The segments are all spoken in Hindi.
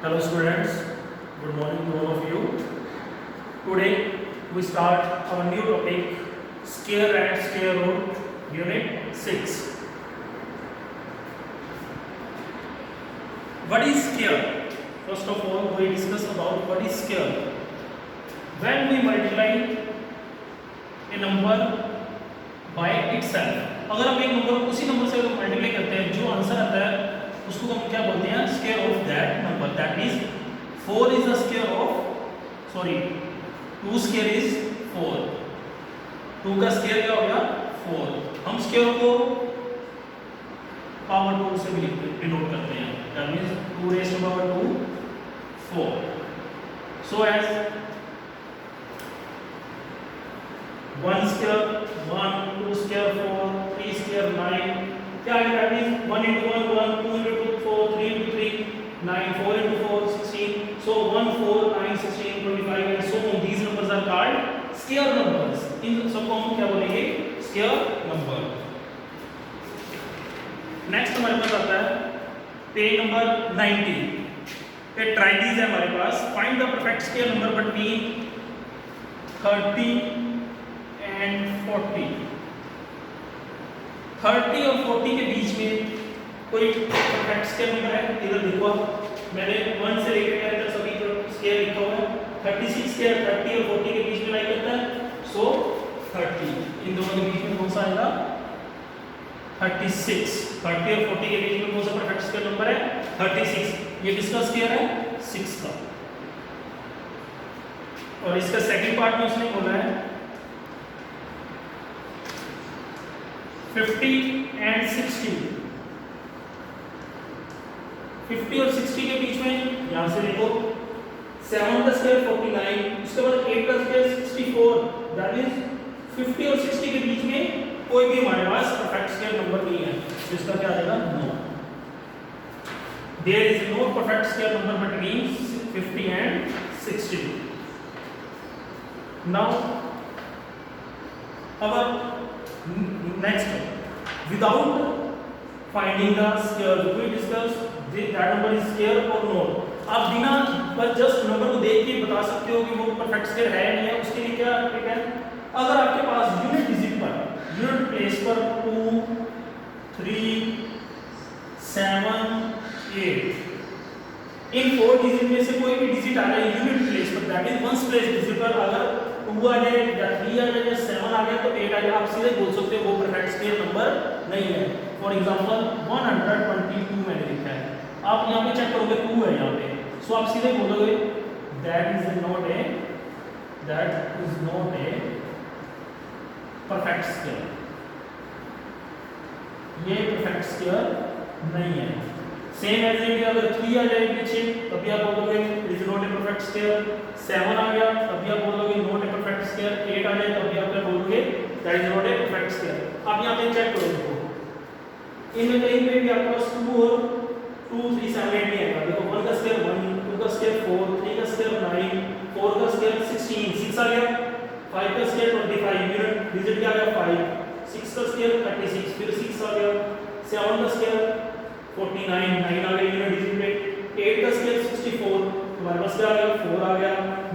Hello students, good morning to all of you. Today we start our new topic square and square root unit 6. What is square? First of all we discuss about what is square. When we multiply a number by itself, अगर हम एक नंबर उसी नंबर से मल्टीप्लाई करते हैं जो आंसर आता है उसको हम क्या बोलते हैं square of that number. That means 4 is the square of 2 square is 4. 2 का स्क्वायर क्या हो गया 4. हम स्क्वायर को पावर 2 से भी डिनोट करते हैं. That means 2 raise to power 2 4. So as 1 square 1, 2 square 4, 3 square 9. क्या है that means 1 into 1 1, 2 into 2 4, 3 into 3 9, 4 into 4 16. So 1 4 9 16 25 and so on. These numbers are called square numbers. इन सबको हम क्या बोलेंगे square number. नेक्स्ट हमारे पास आता है पेज नंबर 90. पे ट्राइडीज है हमारे पास. Find the perfect square number between 30 and 40. 30 और 40 के बीच में कोई परफेक्ट स्क्वायर नंबर है. इधर देखो मैंने 1 से लेकर तक सभी स्क्वायर लिखा हुआ है. 36 स्क्वायर 30 और 40 के बीच में लाई करता है. सो 30 इन दोनों के बीच में कौन सा आएगा 36. 30 और 40 के बीच में कौन सा परफेक्ट स्क्वायर नंबर है 36. ये किसका स्क्वायर है 6 का. और इसका सेकंड पार्ट में उसने बोला है 50 and 60. 50 और 60 के बीच में यहां से देखो 7 का स्क्वायर 49, उसके बाद 8 का स्क्वायर 64. दैट मींस 50 और 60 के बीच में कोई भी हमारे पास परफेक्ट स्क्वायर नंबर नहीं है. इसका क्या आएगा no. There is no perfect square number between 50 and 60. Now अब next, without finding the square, we discuss that number is square or not. आप बिना बस जस्ट नंबर को देख के बता सकते हो कि वो परफेक्ट स्क्वायर है या नहीं है. उसके लिए क्या ट्रिक है, अगर आपके पास यूनिट डिजिट पर यूनिट प्लेस पर 2 3 7 8 इन 4 डिजिट में से कोई भी डिजिट आ जाए यूनिट प्लेस पर, that is ones place digit पर अगर 2 आ जाए या 3 आ जाए या 7 आ गया तो 8 आ जाए, आप सीधे बोल सकते हो वो परफेक्ट स्क्वायर नंबर नहीं है. फॉर एग्जांपल 122 मैंने लिखा है. आप यहां पे चेक करोगे 2 है यहां पे. सो आप सीधे बोलोगे that is not a perfect square. ये परफेक्ट स्क्वायर नहीं है. सेम एज इट अगर 3 आ जाए पीछे तभी आप बोलोगे it is not a perfect square. 7 आ गया तभी आप बोलोगे नॉट ए परफेक्ट स्क्वायर. 8 आ जाए तभी आप क्या बोलोगे that is not a perfect square. आप यहां पे चेक करो देखो इनमें कहीं पे भी आपके पास 2 और 2 3 7 8 नहीं आएगा. देखो 1 का स्क्वायर 1, 2 का स्क्वायर 4, 3 का स्क्वायर 9, 4 का स्क्वायर 16, 6 आ गया. 5 का स्क्वायर 25, यूनिट डिजिट क्या आ गया 5. 6 का स्क्वायर 36, फिर 6 आ गया. 7 का स्क्वायर 49, 9 आ गया यूनिट डिजिट में. 8 का स्क्वायर 64, हमारे पास क्या आ गया 4 आ गया.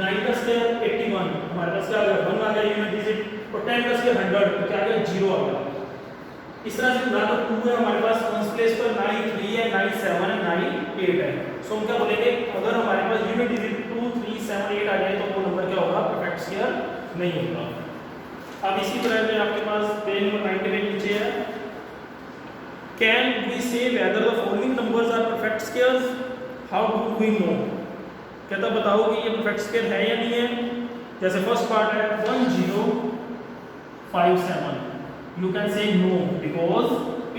9 का स्क्वायर 81, हमारे पास क्या आ गया 1 आ गया यूनिट डिजिट. और 10 का स्क्वायर 100 तो क्या आ गया 0 आ गया. इस तरह से ना तो 2 है हमारे पास वंस प्लेस पर, ना ही 3 है, ना ही 7 है, ना ही 8 है. सो हम क्या बोलेंगे अगर हमारे पास यूनिट डिजिट 2 3 7 8 आ जाए तो वो नंबर क्या होगा परफेक्ट स्क्वायर नहीं होगा. अब इसी तरह से आपके पास पेज नंबर 90 पे नीचे है can we say whether the following numbers are perfect squares. How do we know. कहता बताओ कि ये परफेक्ट स्क्वायर है या नहीं है. जैसे फर्स्ट पार्ट है 1057, you can say no because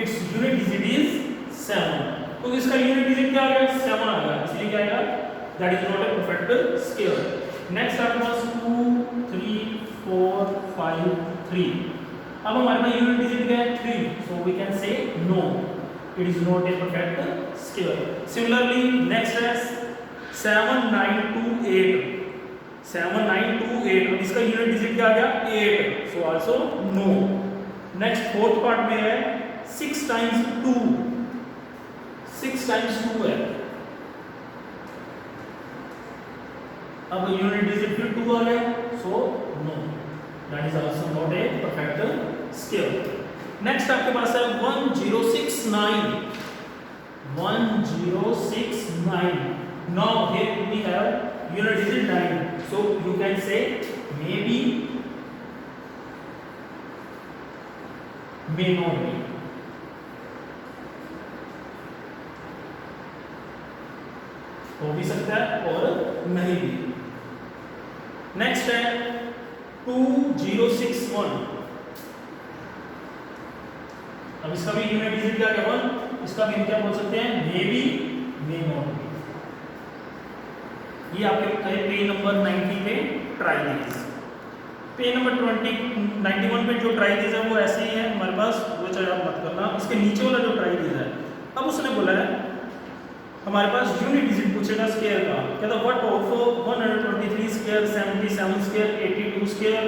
its unit digit is 7. तो इसका यूनिट डिजिट क्या आ गया 7 आ गया, इसलिए क्या आएगा that is not a perfect square. Next आपके पास 2 3 4 5 3. अब हमारे पास यूनिट डिजिट क्या है 3, so we can say no it is not a perfect square. Similarly next है 7928. 7928 अब इसका यूनिट डिजिट क्या आ गया 8, so also no. Next fourth part में है 6 times 2. 6 times 2 है अब यूनिट डिजिट फिर 2 आ गया, so no, that is also not a perfect square. Next आपके पास है 1069। 1069। Now here we have unit digit 9, so you can say maybe, may not be। हो भी सकता है और नहीं भी। नेक्स्ट है 2061। अब इसका भी यूनिट डिजिट क्या है 1, इसका भी हम क्या बोल सकते हैं, may be, may not be. ये आपके पेज नंबर 90 पे ट्राई दीज। पेज नंबर 91 पे जो ट्राई दीज है वो ऐसे ही है हमारे पास, वो चाहे आप मत करना। इसके नीचे वाला जो ट्राई दीज है, अब उसने बोला है हमारे पास यूनिट डिजिट पूछेगा स्क्वायर का, कहता what of 123 square, 77 square, 82 square,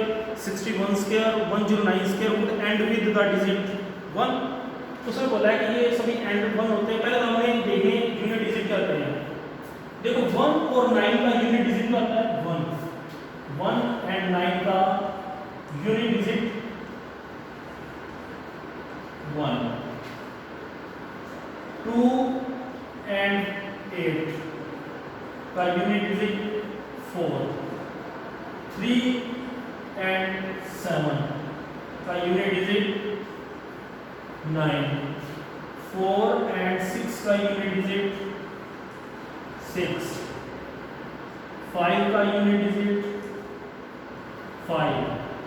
61 square, 109 square would and with the digit 1। उसने बोला है कि ये सभी एंड 1 होते हैं। पहले तो हमने देखे यूनिट डिजिट क्या होते हैं। देखो 1 और 9 का यूनिट डिजिट क्या होता है 1। 1 एंड 9 का यूनिट डिजिट 1। 2 एंड 8 का यूनिट डिजिट 4। 3 एंड 7 का यूनिट डिजिट 9। 4 एंड 6 का यूनिट डिजिट 6। 5 का यूनिट डिजिट 5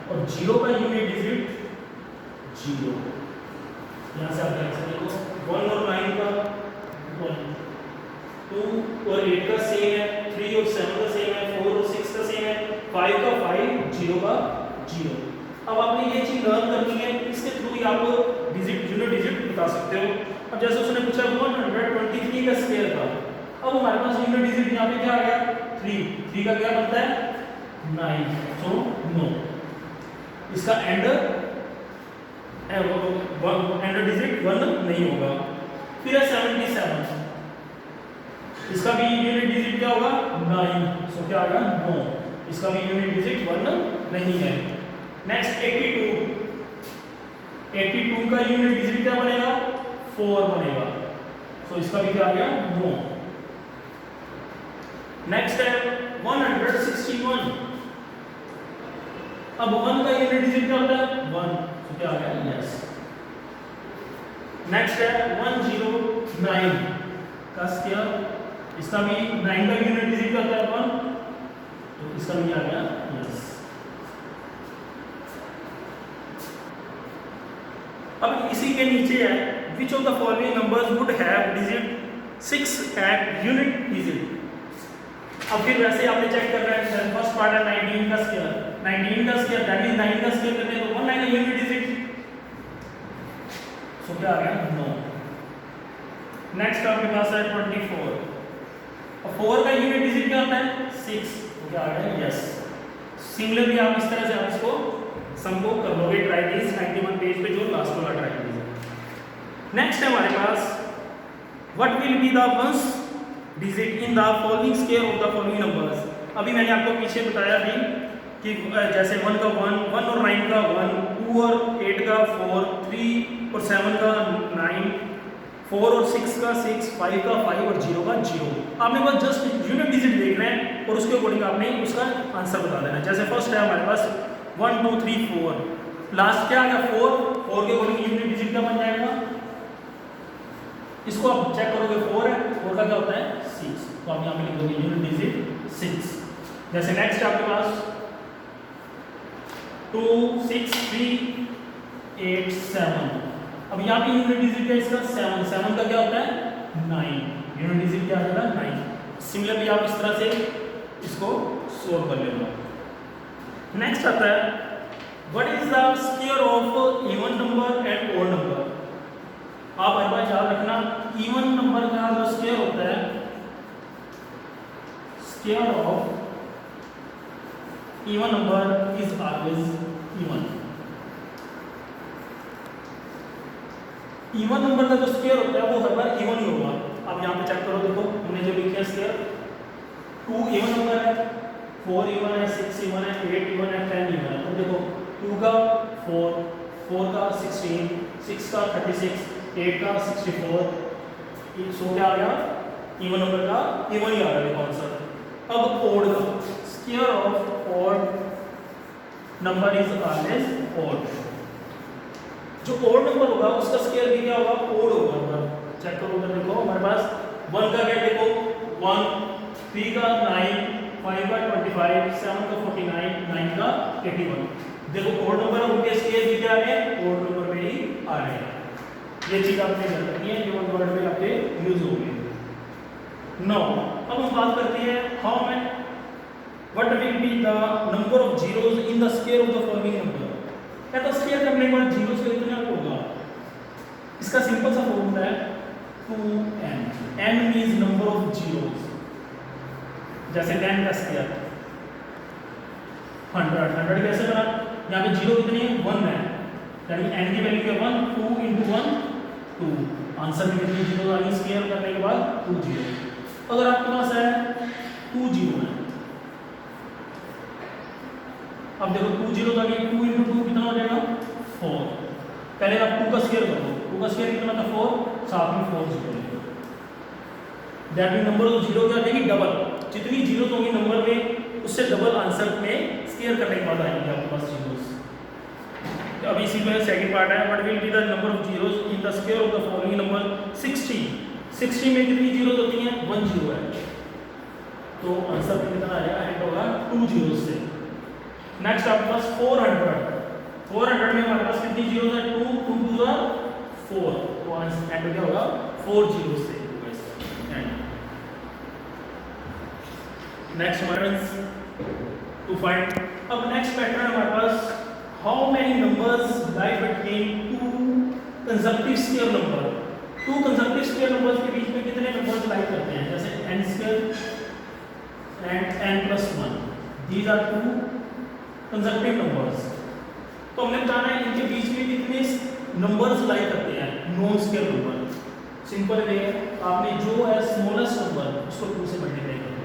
और 0 का यूनिट डिजिट 0। यहाँ से आप देख सकते हो 1 और 9 का 1, 2 और 8 का सेम है, 3 और 7 का सेम है, 4 और 6 का सेम है, 5 का 5, 0 का 0। अब आपने ये चीज लर्न करनी है, इसके थ्रू ही आप डिजिट यूनिट डिजिट बता सकते हो। अब जैसे उसने पूछा 123 का स्क्वायर का, अब हमारे पास यूनिट डिजिट यहाँ पे क्या आ गया 3। 3 का क्या बनता है 9, सो नो, इसका एंड डिजिट 1 नहीं होगा। फिर है 77, इसका भी यूनिट डिजिट क्या होगा 9, सो क्या आएगा नो, इसका भी यूनिट डिजिट 1 नहीं है। नेक्स्ट 82 का यूनिट डिजिट क्या बनेगा 4 बनेगा, सो इसका भी क्या आ गया नो। नेक्स्ट है 161। अब 1 का यूनिट डिजिट क्या होता है 1, तो क्या आ गया यस। नेक्स्ट है 109 का स्क्वायर, इसका भी 9 का यूनिट डिजिट क्या होता है 1, तो इसका भी आ गया यस। अब इसी के नीचे है which of the following numbers would have digit 6 at unit digit। अब फिर वैसे आपने चेक करना है, फर्स्ट पार्ट है 19 का स्क्वायर, 19 का स्क्वायर दैट मींस 9 का स्क्वायर करते हैं तो 1 लाएगा यूनिट डिजिट, सो क्या आ गया नो। नेक्स्ट आपके पास है 24, और 4 का यूनिट डिजिट क्या होता है 6, तो क्या आ गया यस। सिमिलरली आप इस तरह से आप इसको सम को कर लोगे ट्राई दीज 91 पेज पे जो लास्ट वाला ट्राई दीज है। नेक्स्ट है हमारे पास what will be the ones digit in the following square of the following numbers. अभी मैंने आपको पीछे बताया भी कि जैसे 1 का 1 और 9 का 1, 2 और 8 का 4, 3 और 7 का 9, 4 और 6 का 6, 5 का 5 और 0 का 0। आपने बस जस्ट यूनिट डिजिट देख रहे हैं और उसके अकॉर्डिंग आपने उसका आंसर बता देना है। जैसे फर्स्ट है हमारे पास 1 2 3 4, लास्ट क्या आ गया 4 के अकॉर्डिंग यूनिट डिजिट क्या बन जाएगा, इसको आप चेक करोगे 4 है, 4 का क्या होता है 6, तो आप यहाँ पे लिख दोगे यूनिट डिजिट 6। जैसे नेक्स्ट आपके पास 2 6 3 8 7, अब यहाँ पे यूनिट डिजिट है इसका 7 का क्या होता है 9, यूनिट डिजिट क्या आ जाएगा 9। सिमिलरली आप इस तरह से इसको सोल्व कर लेना। नेक्स्ट आता है what is the square of even number and odd number. आप हर बार याद रखना इवन नंबर का जो स्क्वायर होता है, square of even number is always even. Even number का जो स्क्वायर होता है वो हर बार इवन ही होगा। आप यहाँ पे चेक करो, देखो हमने जो लिखा है स्क्वायर 2 इवन नंबर है, 4 इवन है, 6 इवन है, 8 इवन है, 10 इवन है। तो देखो 2 का 4, 4 का 16, 6 का 36, 8 का 64, सो क्या आ गया इवन नंबर का इवन ही आ रहा है देखो आंसर। अब ओड का square of odd number is always odd. जो ओड नंबर होगा उसका स्क्वायर भी क्या होगा ओड होगा नंबर। चेक करो उधर देखो हमारे पास 1 का क्या देखो 1, 3 का 9, 5 का 25, 7 का 49, 9 का 81। देखो ओड नंबर उनके स्क्वायर भी क्या आ रहे हैं ओड नंबर में ही आ रहे हैं। ये चीज आपने याद रखनी है जो वर्ड में आपके यूज होगी। नाउ अब हम बात करते हैं हाउ मैं what will be the number of zeros in the square of the following number. क्या तो स्क्वायर करने के बाद जीरो से कितना होगा। इसका सिंपल सा फॉर्मूला है 2n। n means number of zeros. जैसे 10 का स्क्वायर 100 कैसे बना, यहाँ पे जीरो कितनी है 1 है, यानी n की वैल्यू क्या 1, 2 into 1 2। आंसर में कितनी जीरो आ गई स्क्वायर करने के बाद 2 जीरो। अगर आपके पास है 2 जीरो है, अब देखो 2 जीरो आ गई, 2 into 2 कितना हो जाएगा 4। पहले आप 2 का स्क्वायर करो, 2 का स्क्वायर कितना था 4, साथ में 4 जीरो लिखो। That mean number of zero क्या देगी डबल। जितनी जीरो होंगी नंबर में उससे डबल आंसर में स्क्वायर करने के बाद आएंगे आपके पास जीरोस। अभी इसी में सेकंड पार्ट है what will be the number of zeros in the square of the following number 60। 60 में कितनी जीरोस होती हैं 1 जीरो है, तो आंसर कितना आ जाएगा एंड होगा 2 जीरोस से। नेक्स्ट आपके पास 400 में हमारे पास कितनी जीरोस है 2, 2 2 जा 4, तो आंसर एंड क्या होगा 4 जीरोस से। Next patterns to find. अब नेक्स्ट पैटर्न हमारे पास how many numbers lie between two consecutive square number. Two consecutive square numbers के बीच में कितने नंबर्स लाई करते हैं, जैसे n square and n plus 1। These are two consecutive numbers. तो हमने बताना है इनके बीच में कितने नंबर्स लाई करते हैं non square number. Simple way है, आपने जो है स्मॉलेस्ट नंबर उसको 2 से मल्टीप्लाई कर दो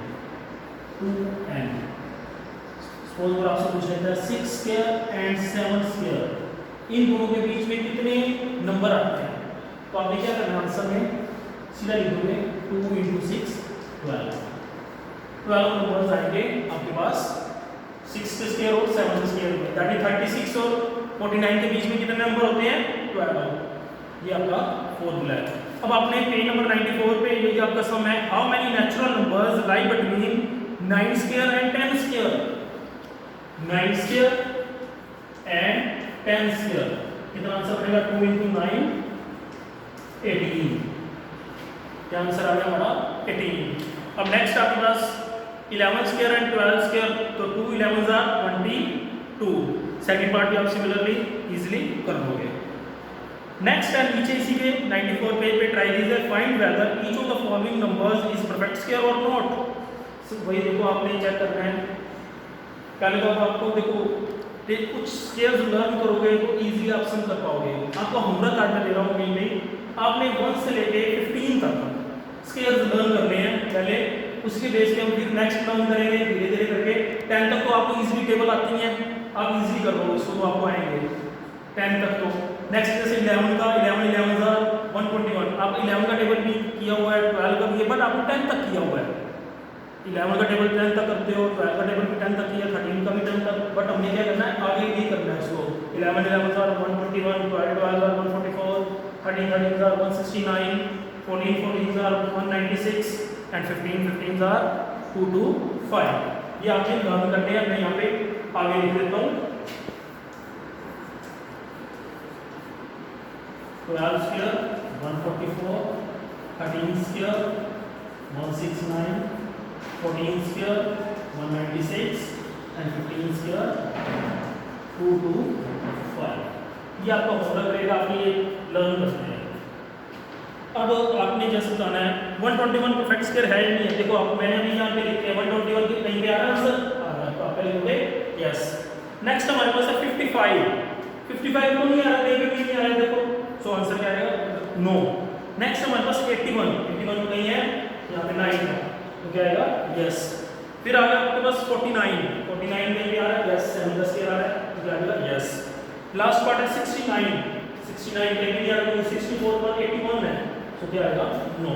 2n। सपोज अगर आपसे पूछ लेता है 6 स्क्वायर एंड 7 स्क्वायर, इन दोनों के बीच में कितने नंबर आते हैं, तो आपने क्या करना आंसर में सीधा लिख दोगे 2 into 6 12। 12 नंबर्स आएंगे आपके पास 6 के स्क्वायर और 7 के स्क्वायर में, दैट इज 36 और 49 के बीच में कितने नंबर होते हैं 12। ये आपका फॉर्मूला है। अब आपने पेज नंबर 94 पे ये आपका सम है how many natural numbers lie between 9 square and 10 square. 9 square and 10 square कितना आंसर बनेगा 2 into 9 18। क्या आंसर आ गया हमारा 18। अब नेक्स्ट आपके पास 11 स्क्वायर एंड 12 स्क्वायर, तो 2 11s are 22। सेकंड पार्ट भी आप सिमिलरली इजीली कर लोगे। नेक्स्ट है नीचे इसी के 94 पेज पे ट्राई कीजिए find whether each of the following numbers is perfect square और नॉट। वही देखो आपने चेक करना है। पहले तो आपको देखो कुछ स्क्वायर्स लर्न करोगे तो इजीली आप सम कर पाओगे। आपको होमवर्क कार्ड में दे रहा हूँ कहीं में आपने 1 से लेके 15 तक स्क्वायर्स लर्न करने हैं पहले, उसके बेस पे हम फिर नेक्स्ट लर्न करेंगे धीरे धीरे करके। 10 तक तो आपको इजीली टेबल आती है, आप इजीली कर पाओगे उसको, तो आपको आएंगे 10 तक। तो नेक्स्ट जैसे 11 का 11 का 121, आप 11 का टेबल भी किया हुआ है, 12 का भी है, बट आपने 10 तक किया हुआ है। 11 का टेबल 10 तक करते हो, 12 का टेबल भी 10 तक किया, 13 का भी 10 तक, बट हमने क्या करना है आगे भी करना है इसको। 11 का 121, 12 का 144, 13 का 169, 14 का 196 एंड 15 का 225। ये आपने लर्न करने हैं। मैं यहाँ पे आगे लिख देता हूँ 12 square 144, 13 square 169, 14 square 196 and 15 square 225। ये आपका होमवर्क रहेगा, आप ये लर्न करते हैं। अब आपने जैसे बताना है 121 परफेक्ट स्क्वायर है या नहीं है। देखो आप मैंने अभी यहाँ पे लिखे हैं 121 के कहीं पे आ रहा है आंसर आ रहा है, तो आप लिखोगे यस। नेक्स्ट हमारे पास है 55 तो नहीं आ रहा, कहीं पे भी नहीं आ रहा है देखो, सो आंसर क्या आएगा नो। नेक्स्ट हमारे पास 81 तो कहीं है यहाँ पे 9 है, तो क्या आएगा यस। फिर आ गया आपके पास 49, 49 कहीं भी आ रहा है, यस 7 का स्क्वायर आ रहा है, तो क्या आ जाएगा यस। लास्ट पार्ट है 69, 69 कहीं भी नहीं आ रहा, 64 पर 81 है, तो क्या आएगा नो।